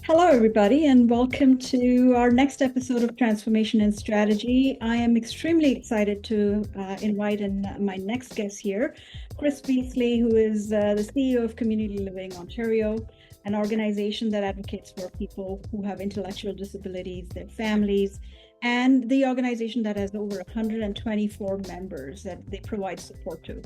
Hello, everybody, and welcome to our next episode of Transformation and Strategy. I am extremely excited to invite in my next guest here, Chris Beesley, who is the CEO of Community Living Ontario, an organization that advocates for people who have intellectual disabilities, their families, and the organization that has over 124 members that they provide support to.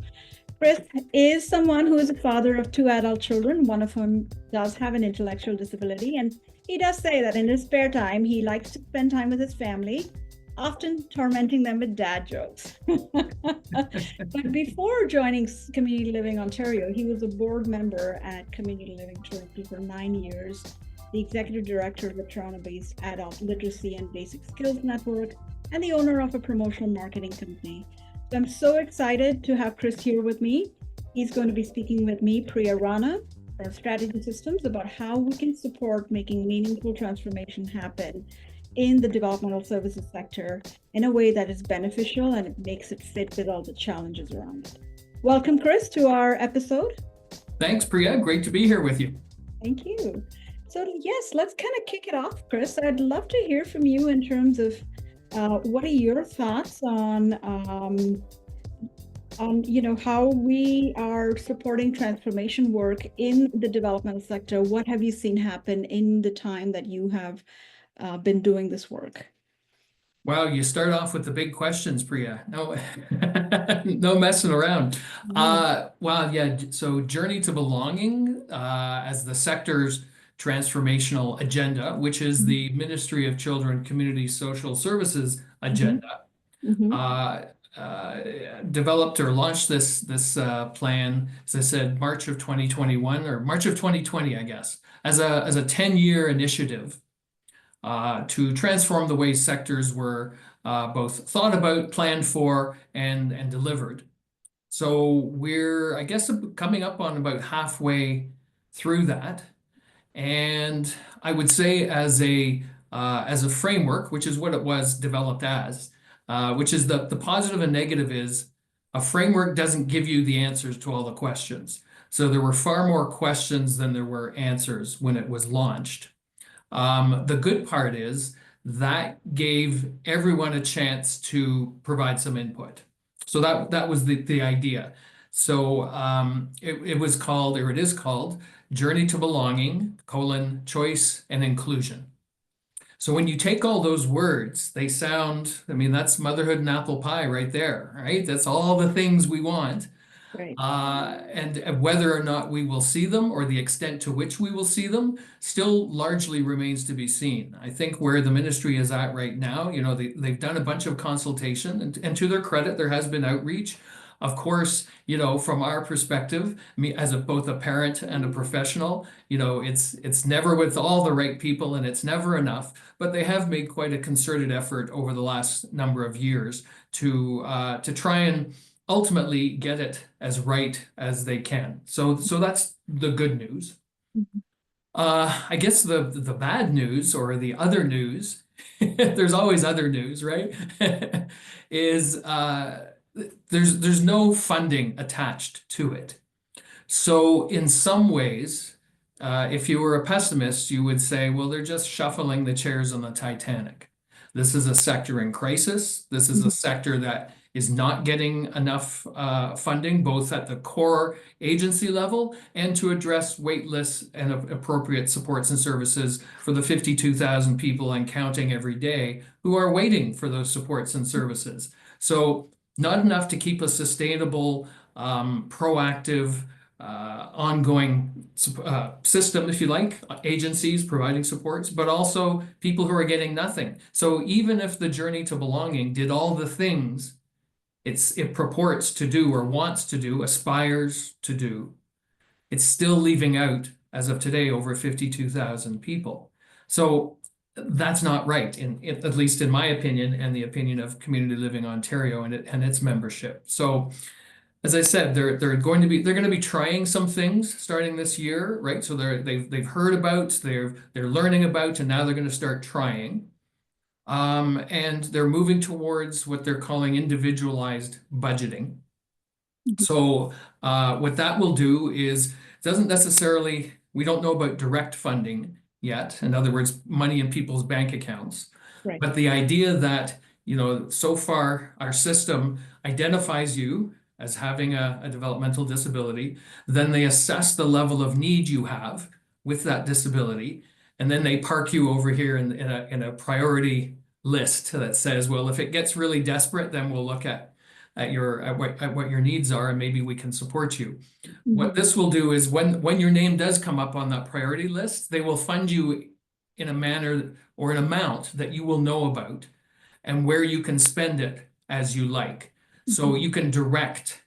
Chris is someone who is a father of two adult children, one of whom does have an intellectual disability. And he does say that in his spare time, he likes to spend time with his family, often tormenting them with dad jokes. But before joining Community Living Ontario, he was a board member at Community Living Toronto for 9 years, the executive director of the Toronto-based Adult Literacy and Basic Skills Network, and the owner of a promotional marketing company. So I'm so excited to have Chris here with me. He's going to be speaking with me, Priya Rana, from Strategy Systems, about how we can support making meaningful transformation happen in the developmental services sector in a way that is beneficial and it makes it fit with all the challenges around it. Welcome, Chris, to our episode. Thanks, Priya. Great to be here with you. Thank you. So yes, let's kind of kick it off, Chris. I'd love to hear from you in terms of what are your thoughts on how we are supporting transformation work in the developmental sector? What have you seen happen in the time that you have been doing this work? Wow, you start off with the big questions, Priya. No, no messing around. Well, yeah. So, Journey to Belonging as the sector's transformational agenda, which is the Ministry of Children, Community, Social Services agenda, developed or launched this plan, as I said, March of 2021 or March of 2020, I guess, as a 10-year initiative to transform the way sectors were both thought about, planned for, and delivered. So we're, I guess, coming up on about halfway through that. And I would say as a framework, which is what it was developed as, which is the positive and negative is a framework doesn't give you the answers to all the questions. So there were far more questions than there were answers when it was launched. The good part is that gave everyone a chance to provide some input. So that was the idea. So it was called, or it is called, Journey to Belonging, Choice and Inclusion. So when you take all those words, they sound, I mean, that's motherhood and apple pie right there, right? That's all the things we want. Right. And whether or not we will see them or the extent to which we will see them still largely remains to be seen. I think where the ministry is at right now, they've done a bunch of consultation and to their credit, there has been outreach. Of course, from our perspective, me as both a parent and a professional, it's never with all the right people and it's never enough, but they have made quite a concerted effort over the last number of years to try and ultimately get it as right as they can. So that's the good news. I guess the bad news or the other news, there's always other news, right? is there's no funding attached to it. So in some ways, if you were a pessimist, you would say, well, they're just shuffling the chairs on the Titanic. This is a sector in crisis. This is a sector that is not getting enough funding, both at the core agency level and to address wait lists and appropriate supports and services for the 52,000 people and counting every day who are waiting for those supports and services. So not enough to keep a sustainable, proactive, ongoing system, if you like, agencies providing supports, but also people who are getting nothing. So even if the Journey to Belonging did all the things it purports to do or wants to do, aspires to do, it's still leaving out, as of today, over 52,000 people. So that's not right, at least in my opinion and the opinion of Community Living Ontario and its membership. So as I said, they're going to be trying some things starting this year, right? So they've heard about, they're learning about, and now they're going to start trying. And they're moving towards what they're calling individualized budgeting. So what that will do is, doesn't necessarily, we don't know about direct funding yet. In other words, money in people's bank accounts. Right. But the idea that, so far our system identifies you as having a developmental disability, then they assess the level of need you have with that disability, and then they park you over here in a priority list that says, well, if it gets really desperate, then we'll look at what your needs are, and maybe we can support you. What Mhm. this will do is when your name does come up on that priority list, they will fund you in a manner or an amount that you will know about and where you can spend it as you like. So Mhm. you can direct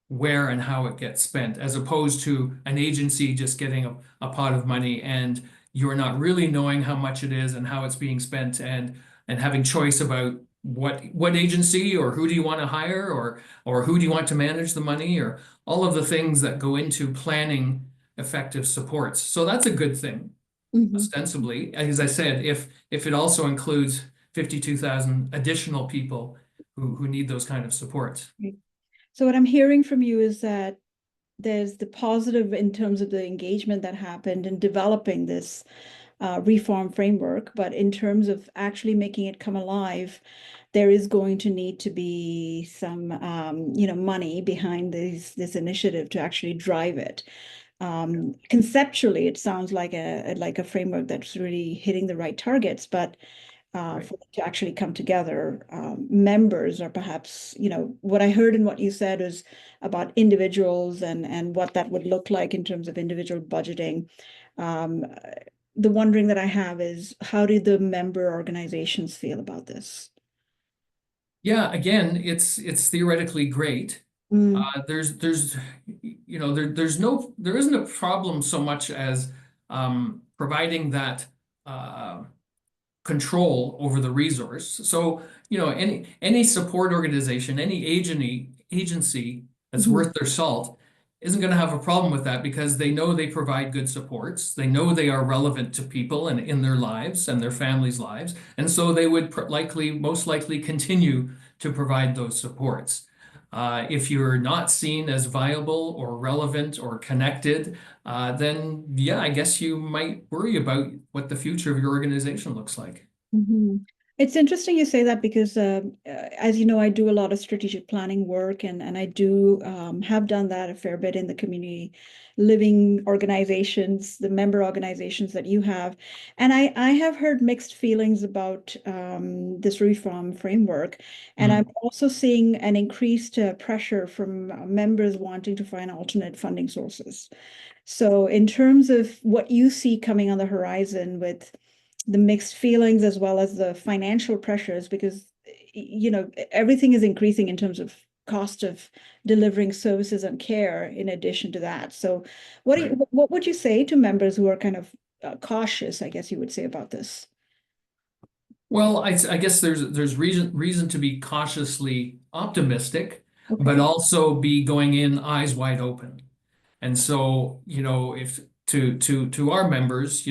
where and how it gets spent, as opposed to an agency just getting a pot of money and you're not really knowing how much it is and how it's being spent, and having choice about what agency or who do you want to hire, or who do you want to manage the money, or all of the things that go into planning effective supports. So that's a good thing, Mhm. ostensibly. As I said, if it also includes 52,000 additional people who need those kind of supports. Right. So what I'm hearing from you is that there's the positive in terms of the engagement that happened in developing this reform framework, but in terms of actually making it come alive, there is going to need to be some, money behind this initiative to actually drive it. Conceptually, it sounds like a framework that's really hitting the right targets, but Right. for it to actually come together, members are perhaps, what I heard in what you said is about individuals and what that would look like in terms of individual budgeting. Um, the wondering that I have is how do the member organizations feel about this? Yeah, again, it's theoretically great. Mm, There's there isn't a problem so much as providing that uh, control over the resource. So, any support organization, any agency that's mhm, worth their salt isn't going to have a problem with that, because they know they provide good supports. They know they are relevant to people and in their lives and their families' lives. And so they would most likely continue to provide those supports. If you're not seen as viable or relevant or connected, then yeah, I guess you might worry about what the future of your organization looks like. mhm. It's interesting you say that because, as you know, I do a lot of strategic planning work, and I do have done that a fair bit in the community living organizations, the member organizations that you have. And I have heard mixed feelings about this reform framework. And I'm Mm. also seeing an increased pressure from members wanting to find alternate funding sources. So, in terms of what you see coming on the horizon with the mixed feelings as well as the financial pressures, because everything is increasing in terms of cost of delivering services and care in addition to that. So, Right. what would you say to members who are kind of cautious, I guess you would say, about this? Well, I guess there's reason to be cautiously optimistic, but Okay. also be going in eyes wide open. And so, if to our members,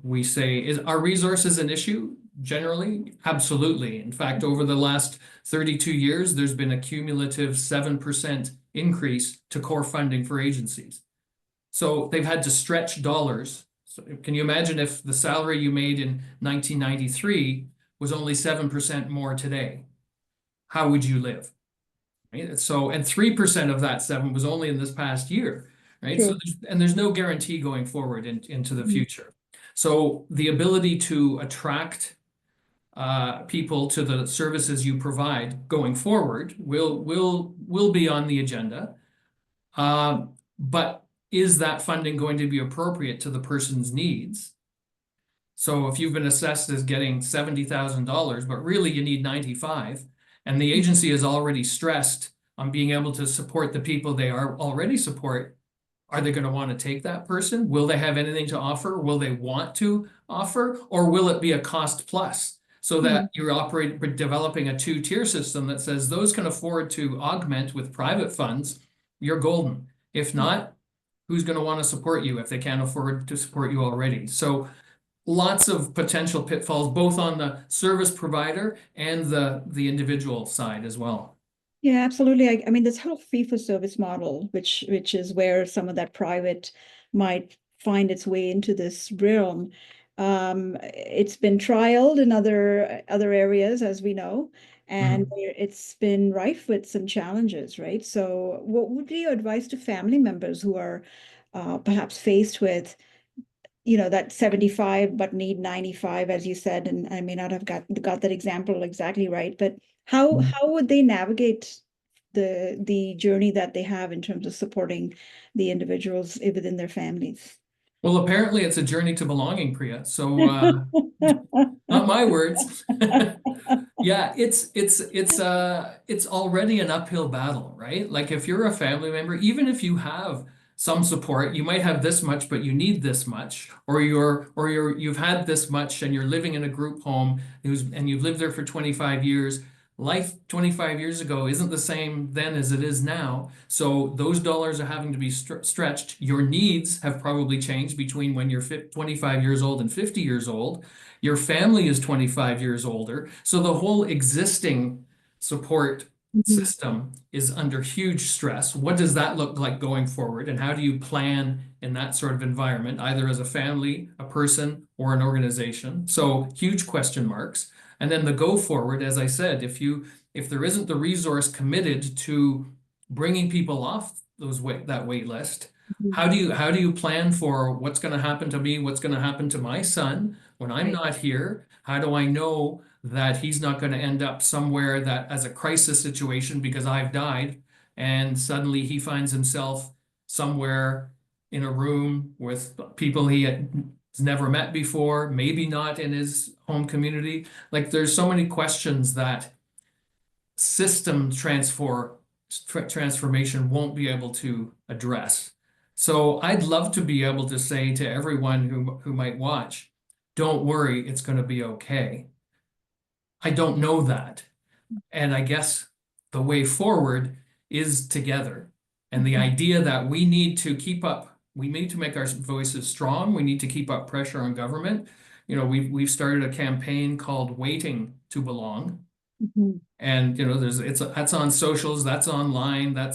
we say, is our resources an issue generally? Absolutely. In fact, over the last 32 years, there's been a cumulative 7% increase to core funding for agencies. So they've had to stretch dollars. So can you imagine if the salary you made in 1993 was only 7% more today? How would you live? Right? So, and 3% of that seven was only in this past year, right? So, True. there's no guarantee going forward into the Mhm. future. So the ability to attract people to the services you provide going forward will be on the agenda. But is that funding going to be appropriate to the person's needs? So if you've been assessed as getting $70,000, but really you need 95, and the agency is already stressed on being able to support the people they are already support, are they going to want to take that person? Will they have anything to offer? Will they want to offer? Or will it be a cost plus? So that Mhm. you're developing a two-tier system that says those can afford to augment with private funds, you're golden. If not, who's going to want to support you if they can't afford to support you already? So lots of potential pitfalls, both on the service provider and the individual side as well. Yeah, absolutely. I mean, this whole fee for service model, which is where some of that private might find its way into this realm. It's been trialed in other areas, as we know, and Mhm. it's been rife with some challenges, right? So, what would be your advice to family members who are perhaps faced with, that 75 but need 95, as you said, and I may not have got that example exactly right, but how would they navigate the journey that they have in terms of supporting the individuals within their families? Well, apparently it's a journey to belonging, Priya. So not my words. Yeah, it's already an uphill battle, right? Like if you're a family member, even if you have some support, you might have this much, but you need this much, or you've had this much and you're living in a group home and you've lived there for 25 years. Life 25 years ago isn't the same then as it is now. So those dollars are having to be stretched. Your needs have probably changed between when you're 25 years old and 50 years old. Your family is 25 years older. So the whole existing support Mhm. system is under huge stress. What does that look like going forward? And how do you plan in that sort of environment, either as a family, a person, or an organization? So huge question marks. And then the go forward, as I said, if there isn't the resource committed to bringing people off that wait list, Mhm. how do you plan for what's going to happen to me? What's going to happen to my son when I'm Right. not here? How do I know that he's not going to end up somewhere that as a crisis situation because I've died, and suddenly he finds himself somewhere in a room with people has never met before, maybe not in his home community. Like there's so many questions that system transformation won't be able to address. So I'd love to be able to say to everyone who might watch, don't worry, it's going to be okay. I don't know that. And I guess the way forward is together. And the Mhm. idea that we need to make our voices strong. We need to keep up pressure on government. We've started a campaign called Waiting to Belong. Mhm. And that's on socials, that's online, and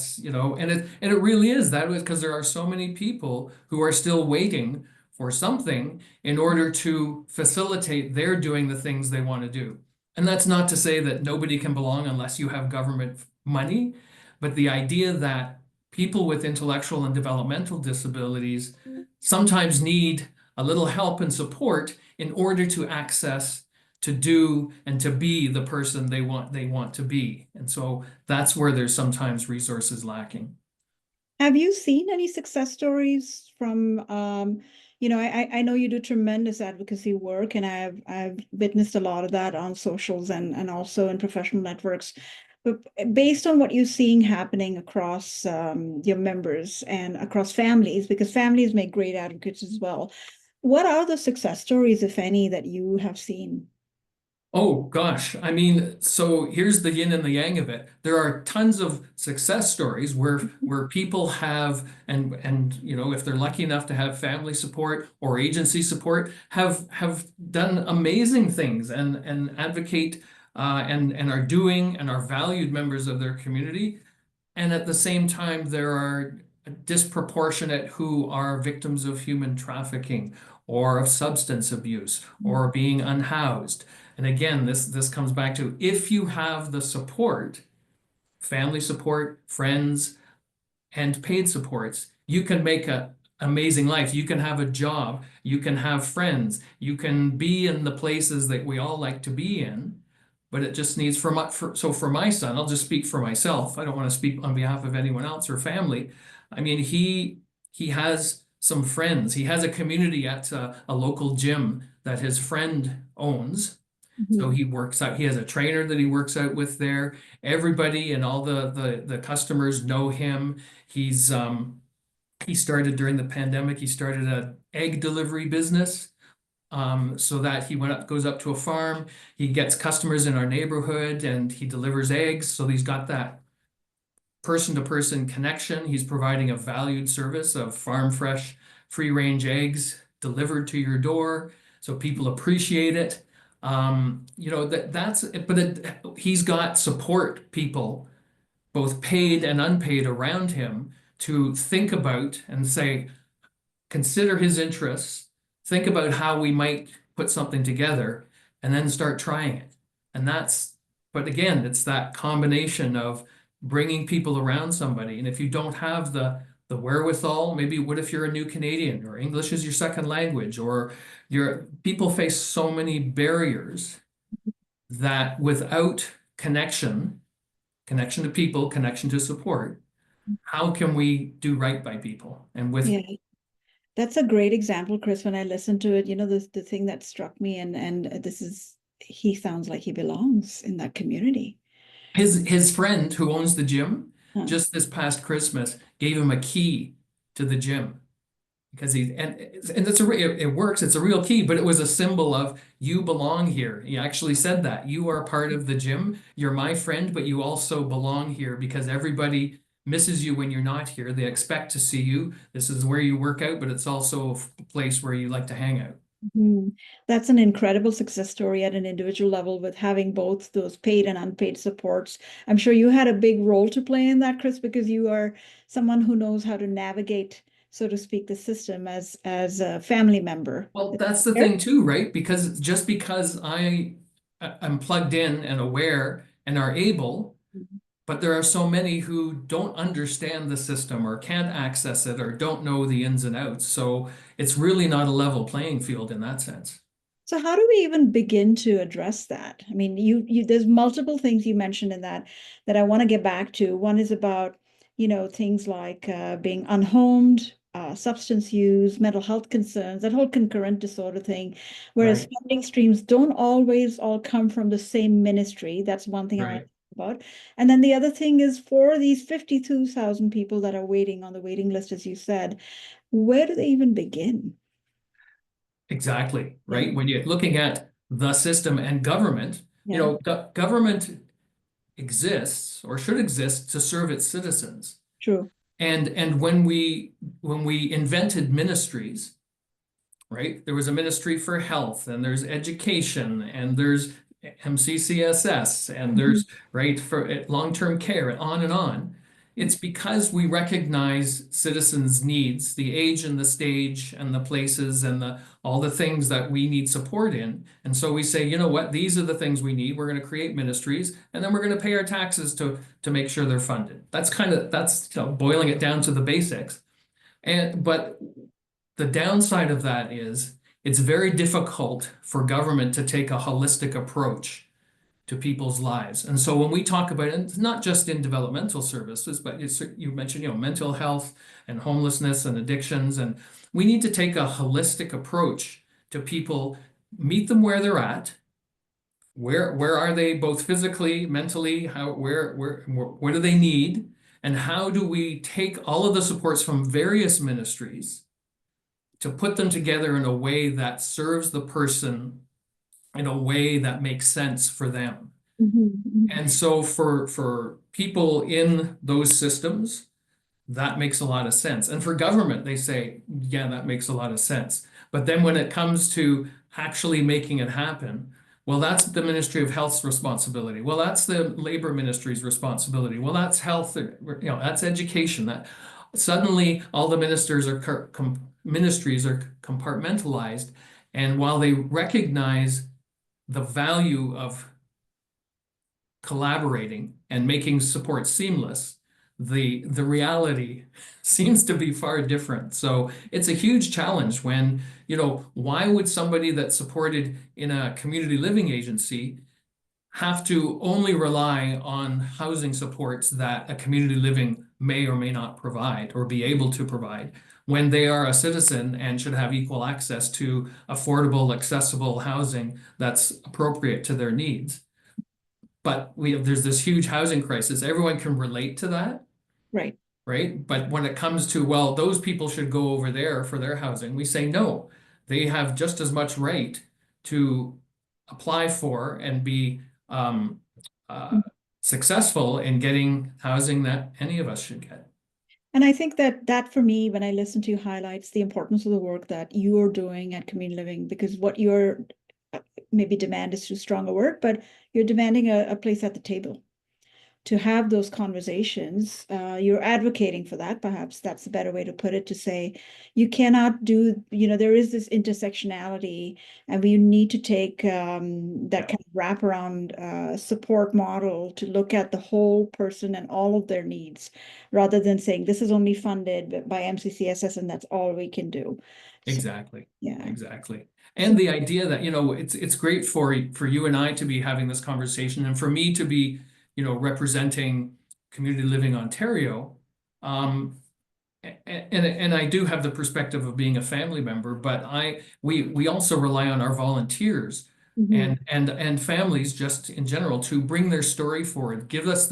it really is that way because there are so many people who are still waiting for something in order to facilitate their doing the things they want to do. And that's not to say that nobody can belong unless you have government money, but the idea that people with intellectual and developmental disabilities sometimes need a little help and support in order to access to do and to be the person they want to be. And so that's where there's sometimes resources lacking. Have you seen any success stories from, I know you do tremendous advocacy work, and I've witnessed a lot of that on socials and also in professional networks. But based on what you're seeing happening across your members and across families, because families make great advocates as well, what are the success stories, if any, that you have seen? Oh gosh, I mean, so here's the yin and the yang of it. There are tons of success stories where people have and if they're lucky enough to have family support or agency support, have done amazing things and advocate and are doing and are valued members of their community. And at the same time, there are disproportionate who are victims of human trafficking or of substance abuse or being unhoused. And again, this comes back to if you have the support, family support, friends, and paid supports, you can make a amazing life. You can have a job, you can have friends, you can be in the places that we all like to be in. But it just needs for my son, I'll just speak for myself. I don't want to speak on behalf of anyone else or family. I mean, he has some friends. He has a community at a local gym that his friend owns. So Mhm. he works out, he has a trainer that he works out with there. Everybody and all the customers know him. He started during the pandemic, he started an egg delivery business. So that goes up to a farm, he gets customers in our neighborhood and he delivers eggs. So he's got that person-to-person connection. He's providing a valued service of farm fresh, free-range eggs delivered to your door. So people appreciate it. He's got support people, both paid and unpaid, around him to think about and say, consider his interests, think about how we might put something together and then start trying it. And but again, it's that combination of bringing people around somebody. And if you don't have the wherewithal, maybe what if you're a new Canadian or English is your second language, or people face so many barriers that without connection to people, connection to support, how can we do right by people? And with Yeah, that's a great example, Chris. When I listened to it, the thing that struck me, and this is, he sounds like he belongs in that community. his friend who owns the gym, Huh. just this past Christmas, gave him a key to the gym because and it works. It's a real key, but it was a symbol of you belong here. He actually said that you are part of the gym. You're my friend, but you also belong here because everybody misses you when you're not here. They expect to see you. This is where you work out, but it's also a place where you like to hang out. Mhm. That's an incredible success story at an individual level with having both those paid and unpaid supports. I'm sure you had a big role to play in that, Chris, because you are someone who knows how to navigate, so to speak, the system as a family member. Well, that's the Fair? thing too, right? Because just because I'm plugged in and aware and are able, but there are so many who don't understand the system or can't access it or don't know the ins and outs. So it's really not a level playing field in that sense. So how do we even begin to address that? I mean, there's multiple things you mentioned in that I want to get back to. One is about, things like being unhomed, substance use, mental health concerns, that whole concurrent disorder thing. Whereas Right, funding streams don't always all come from the same ministry. That's one thing I want to right. talk about. And then the other thing is for these 52,000 people that are waiting on the waiting list, as you said, where do they even begin? Exactly, Yeah, right? When you're looking at the system and government, yeah, government exists or should exist to serve its citizens. true. And when we invented ministries, right? There was a ministry for health, and there's education, and there's MCCSS, and Mhm. there's right for long-term care, and on and on. It's because we recognize citizens' needs, the age and the stage and the places and the all the things that we need support in. And so we say, you know what, these are the things we need. We're going to create ministries, and then we're going to pay our taxes to make sure they're funded. That's boiling it down to the basics. But the downside of that is it's very difficult for government to take a holistic approach to people's lives. And so when we talk about it, it's not just in developmental services, but you mentioned, mental health and homelessness and addictions, and we need to take a holistic approach to people, meet them where they're at. Where are they both physically, mentally, what do they need? And how do we take all of the supports from various ministries to put them together in a way that serves the person in a way that makes sense for them. Mhm, mhm. And so for people in those systems, that makes a lot of sense. And for government, they say, yeah, that makes a lot of sense. But then when it comes to actually making it happen, well, that's the Ministry of Health's responsibility. Well, that's the Labor Ministry's responsibility. Well, that's health, that's education. That suddenly all the ministries are compartmentalized. And while they recognize the value of collaborating and making support seamless, the reality seems to be far different. So it's a huge challenge when, why would somebody that's supported in a community living agency have to only rely on housing supports that a community living may or may not provide or be able to provide when they are a citizen and should have equal access to affordable, accessible housing that's appropriate to their needs. But there's this huge housing crisis. Everyone can relate to that, Right. right? But when it comes to, well, those people should go over there for their housing, we say no. They have just as much right to apply for and be uh, successful in getting housing that any of us should get. And I think that for me, when I listen to you, highlights the importance of the work that you're doing at community living, because what you're maybe demand is too strong a word, but you're demanding a place at the table. to have those conversations. You're advocating for that, perhaps that's a better way to put it, to say you cannot do, there is this intersectionality, and we need to take that kind of wraparound support model to look at the whole person and all of their needs, rather than saying this is only funded by MCCSS and that's all we can do. So, Exactly. yeah. Exactly. So, And the idea that, it's great for you and I to be having this conversation and for me to be, representing Community Living Ontario. And I do have the perspective of being a family member, but we also rely on our volunteers mhm, and families just in general to bring their story forward, give us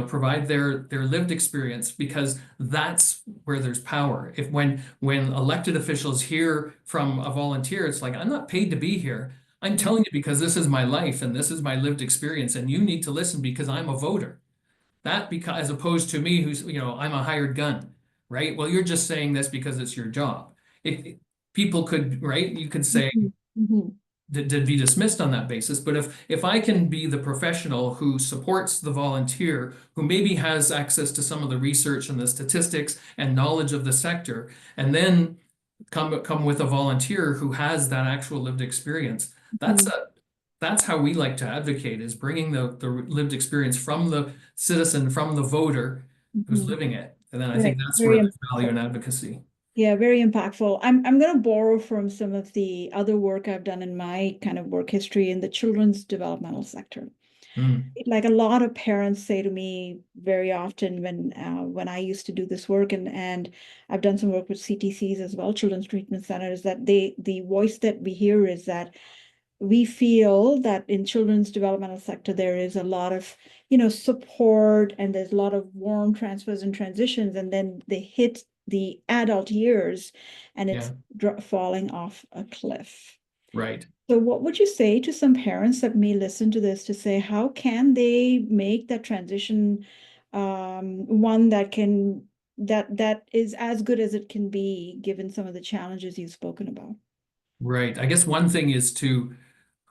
provide their lived experience, because that's where there's power. If when elected officials hear from a volunteer, it's like, I'm not paid to be here. I'm telling you because this is my life and this is my lived experience, and you need to listen because I'm a voter. That, because as opposed to me, who's, I'm a hired gun, right? Well, you're just saying this because it's your job. If people could, right? You could say mhm, mhm, to be dismissed on that basis. But if I can be the professional who supports the volunteer, who maybe has access to some of the research and the statistics and knowledge of the sector, and then come with a volunteer who has that actual lived experience, that's mhm, a that's how we like to advocate, is bringing the lived experience from the citizen, from the voter who's mhm. living it. And then I think Right. that's where Very there's value impactful. in advocacy. Yeah, very impactful. I'm going to borrow from some of the other work I've done in my kind of work history in the children's developmental sector. Mm, Like a lot of parents say to me very often when I used to do this work, and I've done some work with CTCs as well, children's treatment centers, that the voice that we hear is that we feel that in children's developmental sector there is a lot of support, and there's a lot of warm transfers and transitions, and then they hit the adult years and it's yeah, falling off a cliff. right. So what would you say to some parents that may listen to this, to say how can they make that transition one that is as good as it can be, given some of the challenges you've spoken about? Right. I guess one thing is to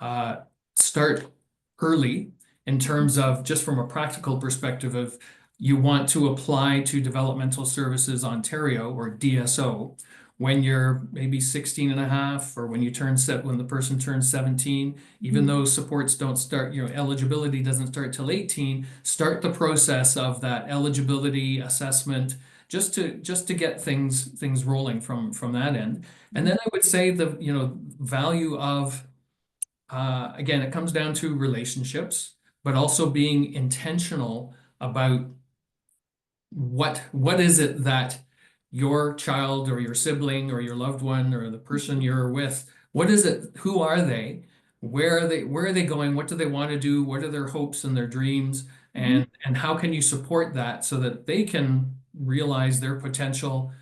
uh, start early, in terms of just from a practical perspective of, you want to apply to Developmental Services Ontario, or DSO, when you're maybe 16 and a half, or when when the person turns 17. Even Mhm, though supports don't start, eligibility doesn't start till 18, start the process of that eligibility assessment, just to get things rolling from that end. And mhm, then I would say the, value of, again, it comes down to relationships, but also being intentional about what is it that your child or your sibling or your loved one or the person you're with, what is it, who are they? Where are they going? What do they want to do? What are their hopes and their dreams? mhm, And how can you support that so that they can realize their potential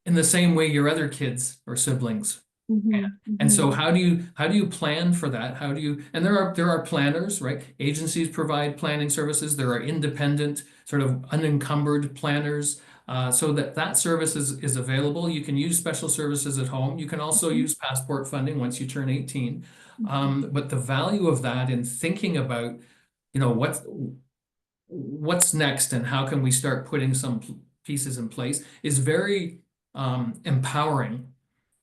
in the same way your other kids or siblings? mhm, And mhm, so how do you plan for that? And there are planners, right? Agencies provide planning services. There are independent, sort of unencumbered planners, so that service is available. You can use special services at home. You can also mhm, use passport funding once you turn 18. mhm, But the value of that in thinking about, you know, what's next and how can we start putting some pieces in place, is very empowering.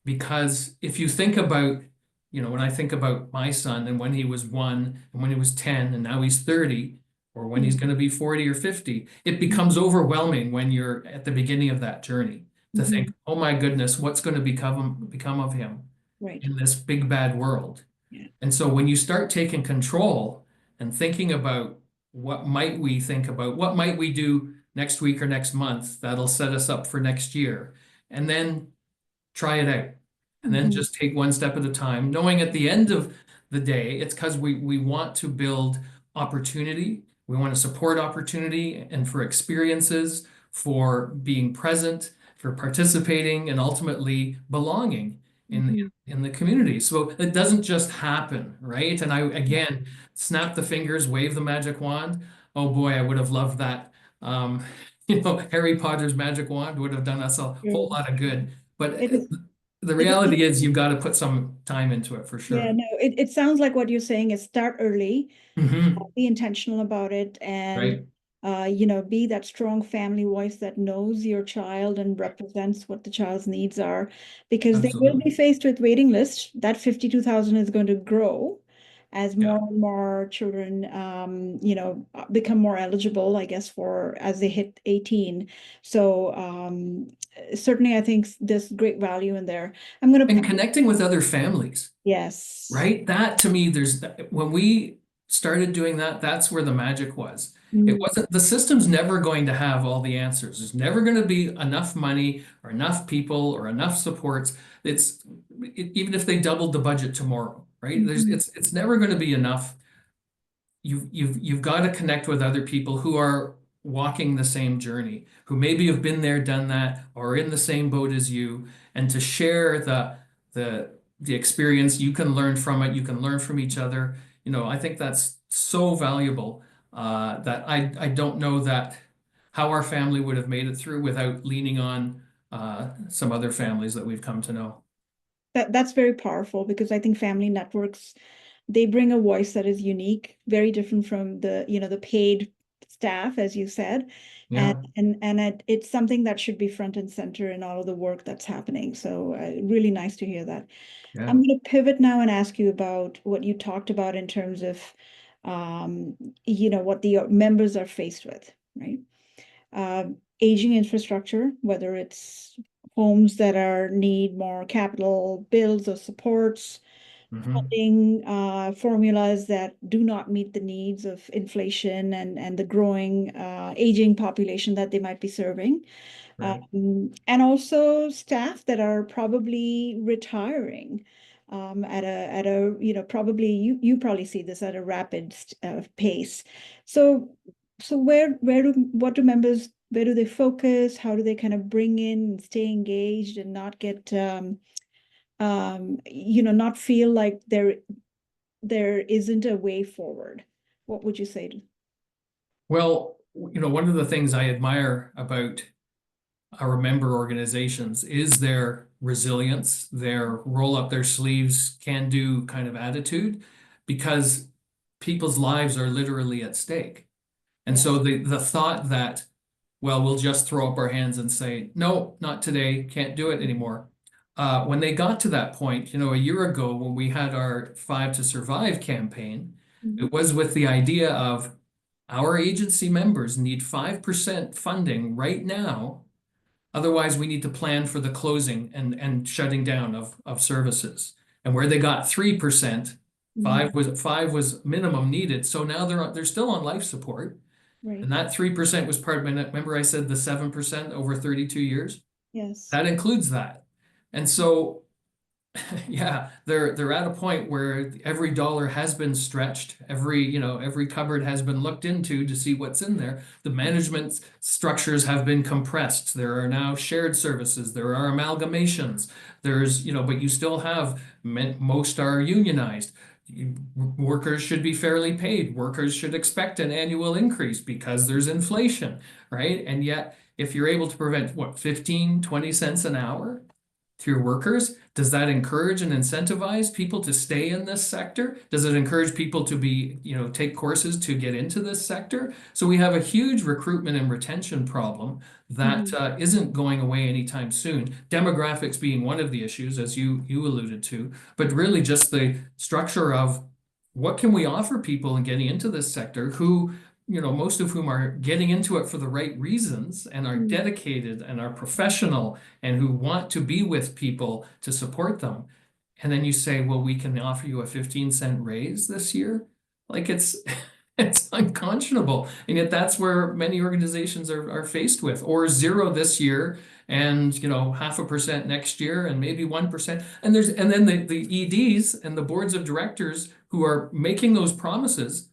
Because if you think about, when I think about my son, and when he was 1 and when he was 10 and now he's 30, or when he's mhm, going to be 40 or 50, it becomes overwhelming when you're at the beginning of that journey to think, mhm. oh my goodness, what's going to become of him Right. in this big bad world? Yeah. And so when you start taking control and thinking about, what might we do next week or next month that'll set us up for next year, and then try it out, and then Mhm, just take one step at a time, knowing at the end of the day, it's because we want to build opportunity. We want to support opportunity and for experiences, for being present, for participating, and ultimately belonging in mhm. in the community. So it doesn't just happen, right? And I, again, snap the fingers, wave the magic wand. Oh boy, I would have loved that. Um, Harry Potter's magic wand would have done us a whole Sure. lot of good. But It is, the it is, reality is you've got to put some time into it for yeah, sure. no, it sounds like what you're saying is start early, Hmm. be intentional about it, and Right. be that strong family voice that knows your child and represents what the child's needs are, because they will be Absolutely. faced with waiting lists. That 52,000 is going to grow as Yeah. more and more children, become more eligible, I guess, for as they hit 18. So certainly, I think there's great value in there. I'm going And to, connecting with other families. yes. Right? That to me, when we started doing that, that's where the magic was. It Mm, wasn't, the system's never going to have all the answers. There's never going to be enough money or enough people or enough supports. Even if they doubled the budget tomorrow, right? mhm, It's never going to be enough. You've got to connect with other people who are walking the same journey, who maybe have been there, done that, or in the same boat as you, and to share the the experience. You can learn from it. You can learn from each other. I think that's so valuable, that I don't know that how our family would have made it through without leaning on some other families that we've come to know. That's very powerful, because I think family networks, they bring a voice that is unique, very different from the paid staff, as you said. And Yeah, it's something that should be front and center in all of the work that's happening. So really nice to hear that. I'm yeah. going to pivot now and ask you about what you talked about in terms of um, what the members are faced with, right? Aging infrastructure, whether it's homes that are need more capital builds or supports, Hmm. funding formulas that do not meet the needs of inflation and the growing aging population that they might be serving. Right. And also staff that are probably retiring probably you probably see this at a rapid pace. So where do they focus? How do they kind of bring in and stay engaged and not get not feel like there isn't a way forward? What would you say to? Well, one of the things I admire about our member organizations is their resilience, their roll up their sleeves, can do kind of attitude, because people's lives are literally at stake. And Yeah. so the thought that, well, we'll just throw up our hands and say, no, not today, can't do it anymore. When they got to that point, a year ago when we had our Five to Survive campaign, Mhm. it was with the idea of our agency members need 5% funding right now. Otherwise, we need to plan for the closing and shutting down of services. And where they got 3%, Mhm. five was minimum needed. So now they're still on life support. Right. And that 3% was part of, remember I said the 7% over 32 years? Yes. That includes that. And so yeah, they're at a point where every dollar has been stretched. Every cupboard has been looked into to see what's in there. The management structures have been compressed. There are now shared services. There are amalgamations. But you still have most are unionized. Workers should be fairly paid. Workers should expect an annual increase because there's inflation, right? And yet, if you're able to prevent what, 15, 20 cents an hour to your workers, does that encourage and incentivize people to stay in this sector? Does it encourage people to take courses to get into this sector? So we have a huge recruitment and retention problem that Mhm. isn't going away anytime soon. Demographics being one of the issues, as you alluded to, but really just the structure of what can we offer people in getting into this sector who, most of whom are getting into it for the right reasons and are Mm, dedicated and are professional and who want to be with people to support them. And then you say, well, we can offer you a 15-cent raise this year. Like it's unconscionable. And yet that's where many organizations are faced with, or zero this year and 0.5% next year and maybe 1%. And then the EDs and the boards of directors who are making those promises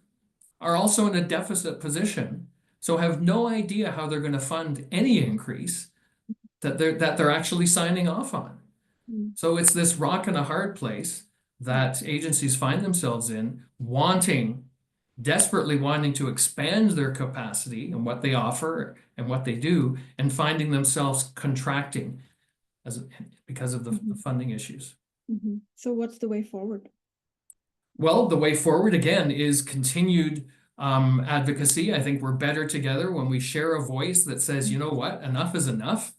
are also in a deficit position. So have no idea how they're going to fund any increase that they're actually signing off on. mm, So it's this rock and a hard place yeah. that agencies find themselves in, desperately wanting to expand their capacity and what they offer and what they do, and finding themselves contracting as because of the Mhm. funding issues. So what's the way forward? Well, the way forward again is continued. advocacy. I think we're better together when we share a voice that says, you know what, enough is enough.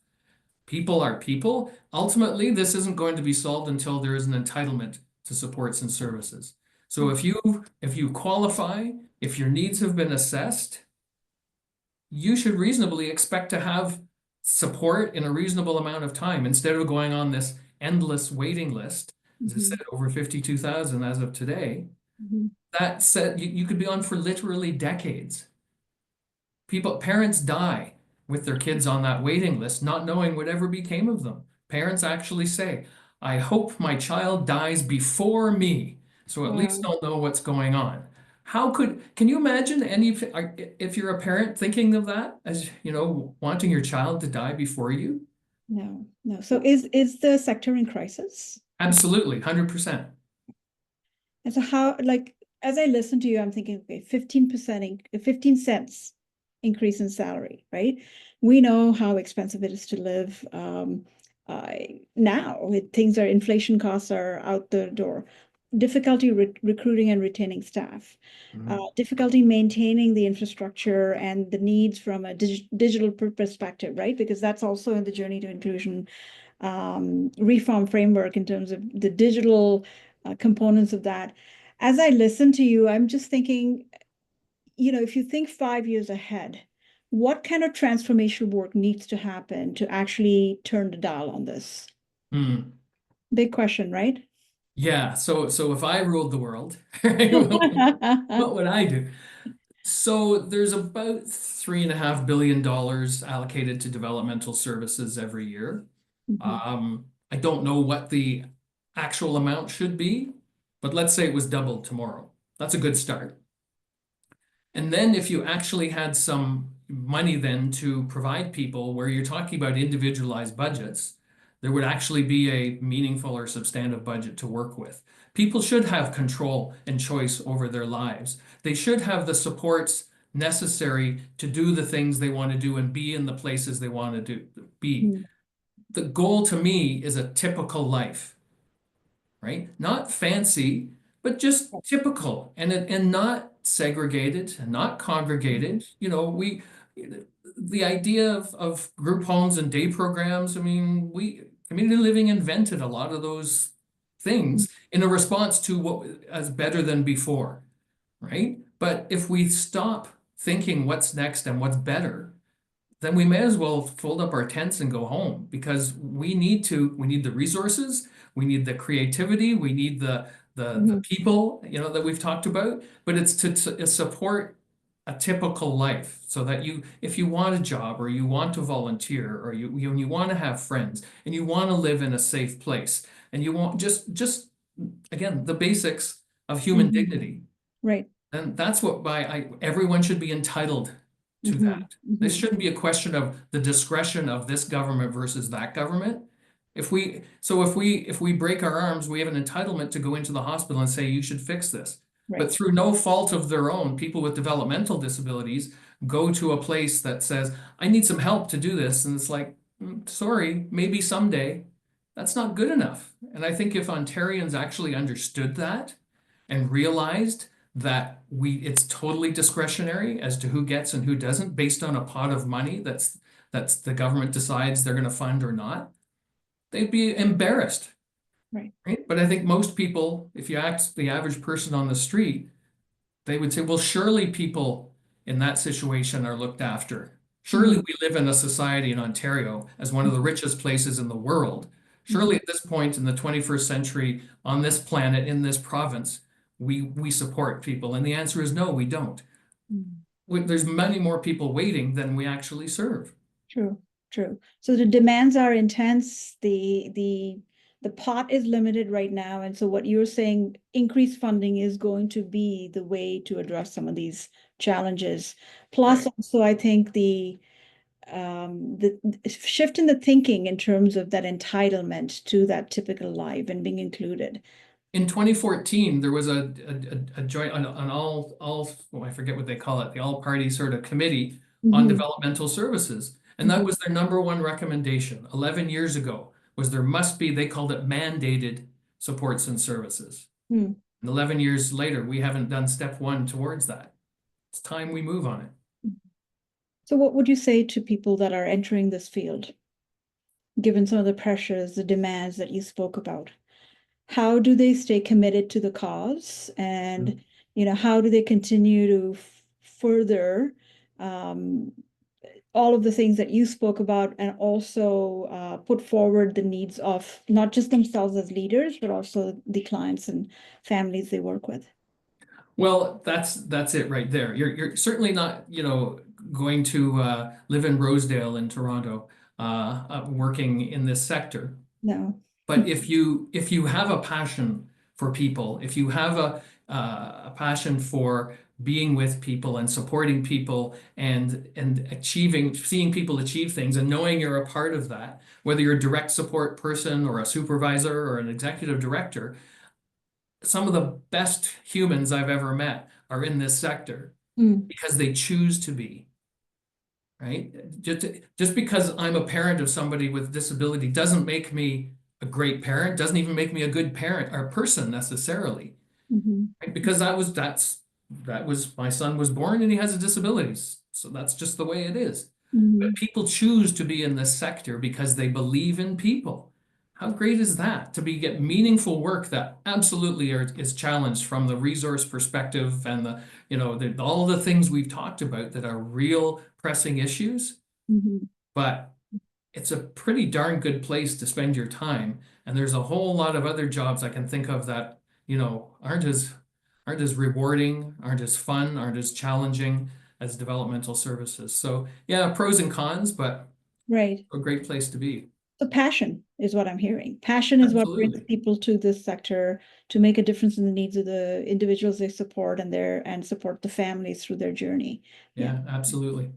People are people. Ultimately, this isn't going to be solved until there is an entitlement to supports and services. So if you qualify, if your needs have been assessed, you should reasonably expect to have support in a reasonable amount of time instead of going on this endless waiting list. As I said, over 52,000 as of today. Mhm. That said, you could be on for literally decades. Parents die with their kids on that waiting list, not knowing whatever became of them. Parents actually say, I hope my child dies before me, so at least Wow. I'll know what's going on. Can you imagine if you're a parent thinking of that as, wanting your child to die before you? No, no. So is the sector in crisis? Absolutely, 100%. And so how, like, as I listen to you, I'm thinking, okay, 15%, 15 cents increase in salary, right? We know how expensive it is to live now. Things are, inflation costs are out the door. Difficulty recruiting and retaining staff. Mhm. Difficulty maintaining the infrastructure and the needs from a digital perspective, right? Because that's also in the journey to inclusion reform framework in terms of the digital components of that. As I listen to you, I'm just thinking, if you think 5 years ahead, what kind of transformational work needs to happen to actually turn the dial on this? Hmm. Big question, right? Yeah, so if I ruled the world, right, what would I do? So there's about $3.5 billion allocated to developmental services every year. Mhm, I don't know what the actual amount should be, but let's say it was doubled tomorrow. That's a good start. And then if you actually had some money then to provide people where you're talking about individualized budgets, there would actually be a meaningful or substantive budget to work with. People should have control and choice over their lives. They should have the supports necessary to do the things they want to do and be in the places they want to be. mhm, The goal to me is a typical life, right? Not fancy, but just typical and not segregated and not congregated. The idea of group homes and day programs, I mean, community living invented a lot of those things in a response to what as better than before, right? But if we stop thinking what's next and what's better, then we may as well fold up our tents and go home because we need the resources, we need the creativity, we need the mhm, people, that we've talked about, but it's to support a typical life so that if you want a job or you want to volunteer or you want to have friends and you want to live in a safe place and you want just again the basics of human mhm. dignity. Right. And that's everyone should be entitled to Mhm, that. This mhm, shouldn't be a question of the discretion of this government versus that government. If we break our arms, we have an entitlement to go into the hospital and say, you should fix this. But right. through no fault of their own, people with developmental disabilities go to a place that says, I need some help to do this. And it's like, sorry, maybe someday. That's not good enough. And I think if Ontarians actually understood that and realized that it's totally discretionary as to who gets and who doesn't based on a pot of money that's the government decides they're going to fund or not, they'd be embarrassed, Right. right? But I think most people, if you ask the average person on the street, they would say, well, surely people in that situation are looked after. Surely Mhm, we live in a society in Ontario as one of the richest places in the world. Surely mhm, at this point in the 21st century on this planet, in this province, we support people. And the answer is no, we don't. mhm. There's many more people waiting than we actually serve. True, true. So the demands are intense. The pot is limited right now, and so what you're saying, increased funding is going to be the way to address some of these challenges. Plus, Right. also, I think the shift in the thinking in terms of that entitlement to that typical life and being included. In 2014, there was a joint, an oh, I forget what they call it, the all-party sort of committee on Hmm. developmental services. And that Hmm. was their number one recommendation 11 years ago, was there must be, they called it mandated supports and services. Hmm. And 11 years later, we haven't done step one towards that. it's time we move on it. So what would you say to people that are entering this field, given some of the pressures, the demands that you spoke about? How do they stay committed to the cause? And, how do they continue to further um, all of the things that you spoke about and also put forward the needs of not just themselves as leaders, but also the clients and families they work with? Well, that's it right there. You're certainly not, going to live in Rosedale in Toronto, working in this sector. No. But if you have a passion for people, if you have a passion for being with people and supporting people and achieving, seeing people achieve things and knowing you're a part of that, whether you're a direct support person or a supervisor or an executive director, some of the best humans I've ever met are in this sector Mm, because they choose to be, right? Just because I'm a parent of somebody with disability doesn't make me a great parent, doesn't even make me a good parent or person necessarily, mhm, right? Because that was my son was born and he has a disability. So that's just the way it is. But mhm, people choose to be in this sector because they believe in people. How great is that to get meaningful work that absolutely is challenged from the resource perspective and all the things we've talked about that are real pressing issues, mhm, but it's a pretty darn good place to spend your time. And there's a whole lot of other jobs I can think of that, aren't as rewarding, aren't as fun, aren't as challenging as developmental services. So yeah, pros and cons, but right. a great place to be. So passion is what I'm hearing. Passion is what brings Absolutely. people to this sector to make a difference in the needs of the individuals they support and support the families through their journey. Yeah, Yeah, absolutely.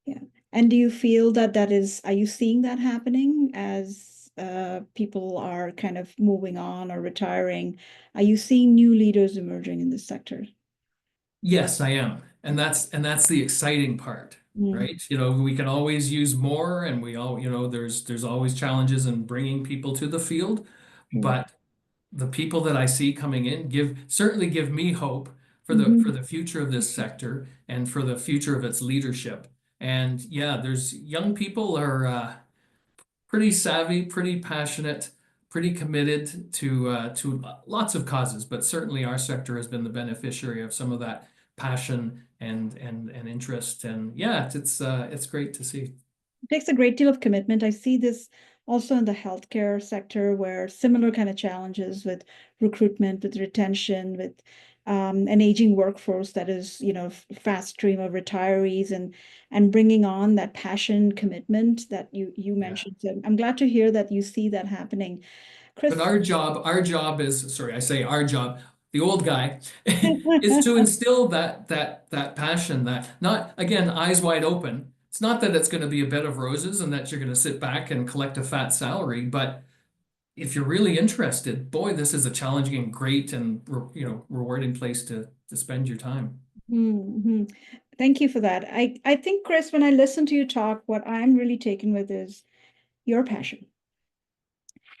yeah. And do you feel that are you seeing that happening as people are kind of moving on or retiring? Are you seeing new leaders emerging in this sector? Yes, I am. And that's the exciting part, Mm, right? We can always use more and we all, there's always challenges in bringing people to the field, true. but the people that I see coming in certainly give me hope for Mhm. the future of this sector and for the future of its leadership. And yeah, there's young people are pretty savvy, pretty passionate, pretty committed to lots of causes, but certainly our sector has been the beneficiary of some of that passion and interest. And yeah, it's great to see. It takes a great deal of commitment. I see this also in the healthcare sector where similar kind of challenges with recruitment, with retention, with an aging workforce that is, fast stream of retirees and bringing on that passion commitment that you Yeah. mentioned. So I'm glad to hear that you see that happening. But Chris, our job is, sorry, I say our job, the old guy, is to instill that passion, that not, again, eyes wide open. It's not that it's going to be a bed of roses and that you're going to sit back and collect a fat salary, but if you're really interested, boy, this is a challenging and great and rewarding place to spend your time. Mhm. Thank you for that. I think, Chris, when I listen to you talk, what I'm really taken with is your passion.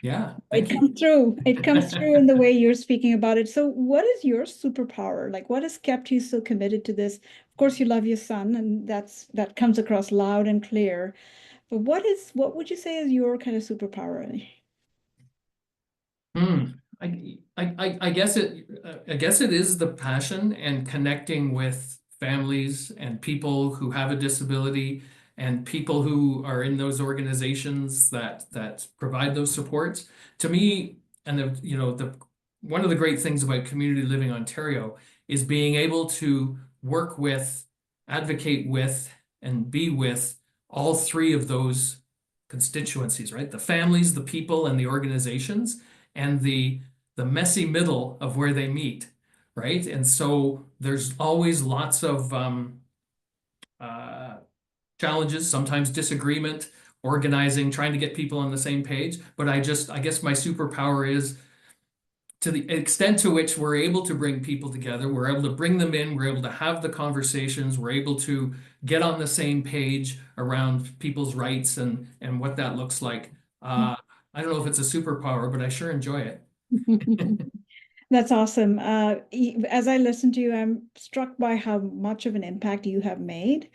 Yeah, It thank you. comes through. It comes through in the way you're speaking about it. So, what is your superpower? Like, what has kept you so committed to this? Of course, you love your son, and that comes across loud and clear. But what would you say is your kind of superpower? Hmm. I guess it is the passion and connecting with families and people who have a disability and people who are in those organizations that provide those supports. To me, and the one of the great things about Community Living Ontario is being able to work with, advocate with, and be with all three of those constituencies, right? The families, the people, and the organizations and the messy middle of where they meet, right? And so there's always lots of uh, challenges, sometimes disagreement, organizing, trying to get people on the same page. But I guess my superpower is to the extent to which we're able to bring people together, we're able to bring them in, we're able to have the conversations, we're able to get on the same page around people's rights and what that looks like. I don't know if it's a superpower, but I sure enjoy it. That's awesome. As I listen to you, I'm struck by how much of an impact you have made.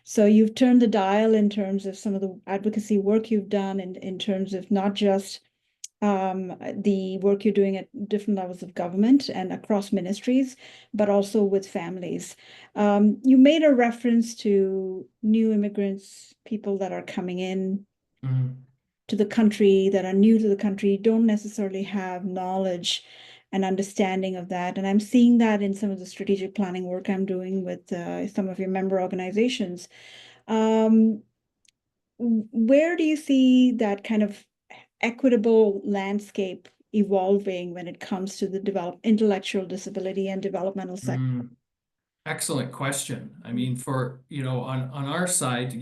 So you've turned the dial in terms of some of the advocacy work you've done, and in terms of not just the work you're doing at different levels of government and across ministries, but also with families. You made a reference to new immigrants, people that are coming in Mm, to the country, that are new to the country, don't necessarily have knowledge and understanding of that. And I'm seeing that in some of the strategic planning work I'm doing with some of your member organizations. Um, where do you see that kind of equitable landscape evolving when it comes to the intellectual disability and developmental sector? mm. Excellent question. I mean, for, on our side,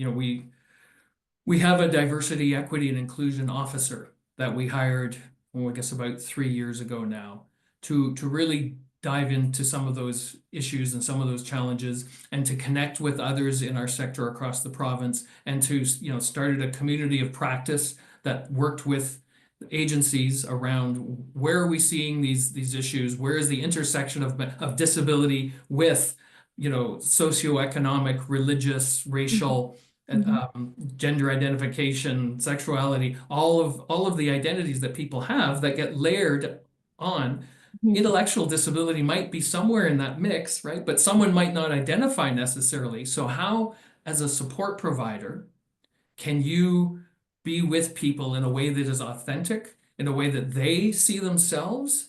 we have a diversity, equity, and inclusion officer that we hired, I guess about 3 years ago now, to really dive into some of those issues and some of those challenges, and to connect with others in our sector across the province, and to, started a community of practice that worked with agencies around where are we seeing these issues, where is the intersection of disability with, socioeconomic, religious, Mhm, racial, mhm, gender identification, sexuality, all of the identities that people have that get layered on. mhm, Intellectual disability might be somewhere in that mix, right? But someone might not identify necessarily. So how, as a support provider, can you be with people in a way that is authentic, in a way that they see themselves,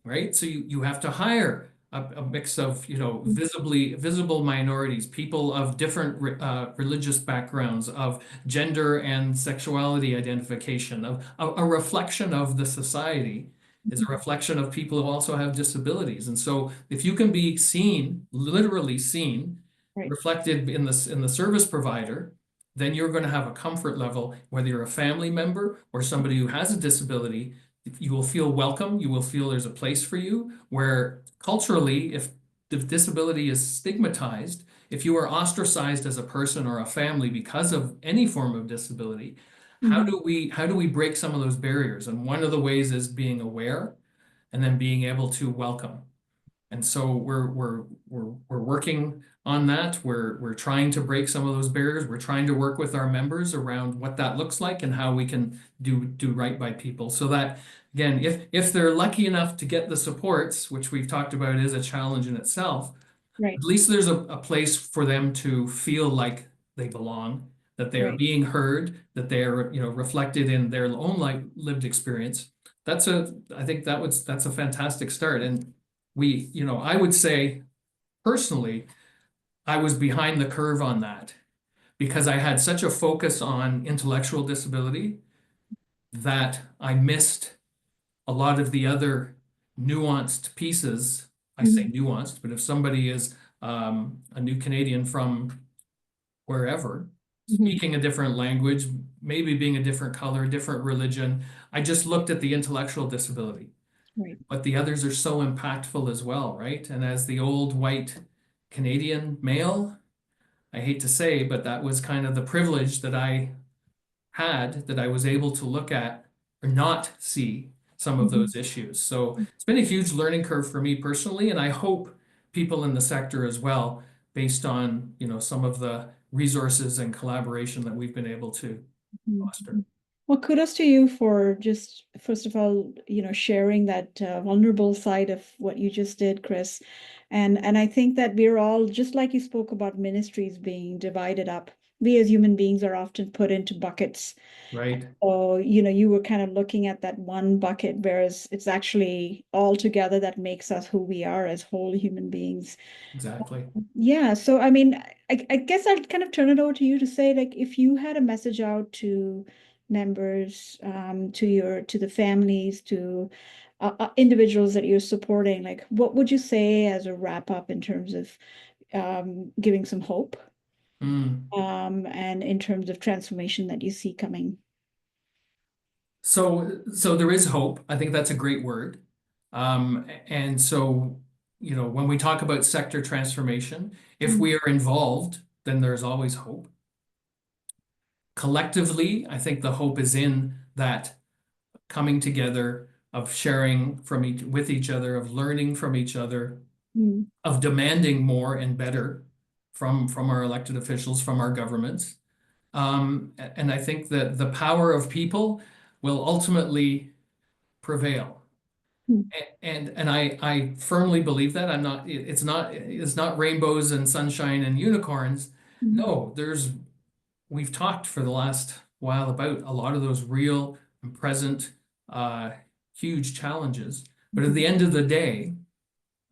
right? So you have to hire a mix of, visible minorities, people of different religious backgrounds, of gender and sexuality identification, of a reflection of the society is a mhm. reflection of people who also have disabilities. And so if you can be seen, literally seen, Right. reflected in the service provider, then you're going to have a comfort level, whether you're a family member or somebody who has a disability. You will feel welcome. You will feel there's a place for you, where culturally, if the disability is stigmatized, if you are ostracized as a person or a family because of any form of disability, how Mhm. do we break some of those barriers? And one of the ways is being aware and then being able to welcome. And so we're working on that. We're trying to break some of those barriers. We're trying to work with our members around what that looks like and how we can do right by people. So that, again, if they're lucky enough to get the supports, which we've talked about is a challenge in itself, Right. at least there's a place for them to feel like they belong, that they are Right. being heard, that they are, reflected in their own lived experience. I think that's a fantastic start. And I would say personally, I was behind the curve on that because I had such a focus on intellectual disability that I missed a lot of the other nuanced pieces. I say Mhm, nuanced, but if somebody is a new Canadian from wherever, mhm. speaking a different language, maybe being a different color, different religion, I just looked at the intellectual disability. Right. But the others are so impactful as well, right? And as the old white Canadian male, I hate to say, but that was kind of the privilege that I had, that I was able to look at or not see some of Mhm. those issues. So it's been a huge learning curve for me personally, and I hope people in the sector as well, based on, some of the resources and collaboration that we've been able to Mhm. foster. Well, kudos to you for just, first of all, sharing that vulnerable side of what you just did, Chris. And I think that we're all, just like you spoke about ministries being divided up, we as human beings are often put into buckets. Right? So, you were kind of looking at that one bucket, whereas it's actually all together that makes us who we are as whole human beings. Exactly. Yeah, so I mean, I guess I'd kind of turn it over to you to say, like, if you had a message out to members, to the families, to individuals that you're supporting, like, what would you say as a wrap up in terms of giving some hope, Mm. and in terms of transformation that you see coming? So there is hope. I think that's a great word. And so, when we talk about sector transformation, if Mm, we are involved, then there's always hope. Collectively, I think the hope is in that coming together, of sharing with each other, of learning from each other, Mm. of demanding more and better from our elected officials, from our governments. And I think that the power of people will ultimately prevail. Mm. And I firmly believe that. It's not rainbows and sunshine and unicorns. Mm. No, we've talked for the last while about a lot of those real and present uh, huge challenges. But at the end of the day,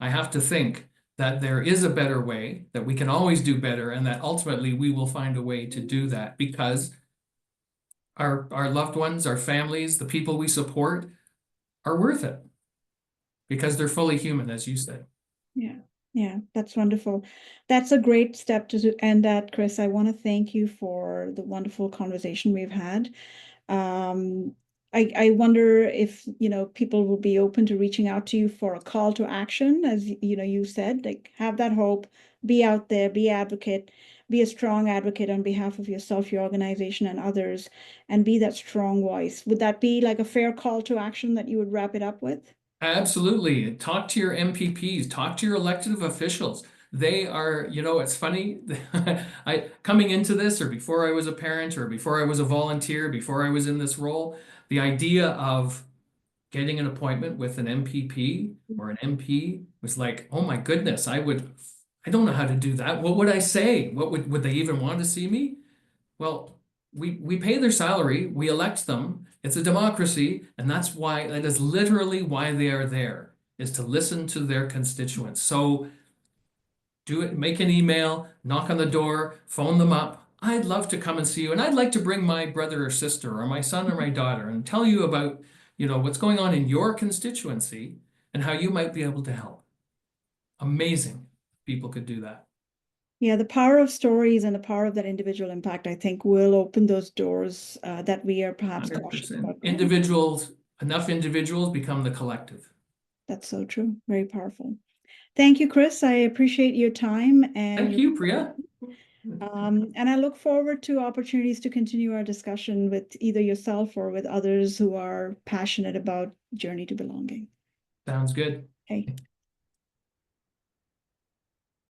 I have to think that there is a better way, that we can always do better, and that ultimately we will find a way to do that because our loved ones, our families, the people we support are worth it because they're fully human, as you said. Yeah, yeah, that's wonderful. That's a great step to end that, Chris. I want to thank you for the wonderful conversation we've had. Um, I wonder if, people will be open to reaching out to you for a call to action, as you said, like have that hope, be out there, be advocate, be a strong advocate on behalf of yourself, your organization, and others, and be that strong voice. Would that be like a fair call to action that you would wrap it up with? Absolutely. Talk to your MPPs, talk to your elected officials. They are, it's funny. I coming into this, or before I was a parent, or before I was a volunteer, before I was in this role, the idea of getting an appointment with an MPP or an MP was like, oh my goodness, I don't know how to do that. What would I say? Would they even want to see me? Well, we pay their salary, we elect them. It's a democracy, and that is literally why they are there, is to listen to their constituents. So do it, make an email, knock on the door, phone them up. I'd love to come and see you, and I'd like to bring my brother or sister or my son or my daughter and tell you about, what's going on in your constituency and how you might be able to help. Amazing. People could do that. Yeah, the power of stories and the power of that individual impact, I think, will open those doors that we are perhaps cautious 100%. about going. Enough individuals become the collective. That's so true. Very powerful. Thank you, Chris. I appreciate your time and Thank your you, Priya. and I look forward to opportunities to continue our discussion with either yourself or with others who are passionate about Journey to Belonging. Sounds good. Okay.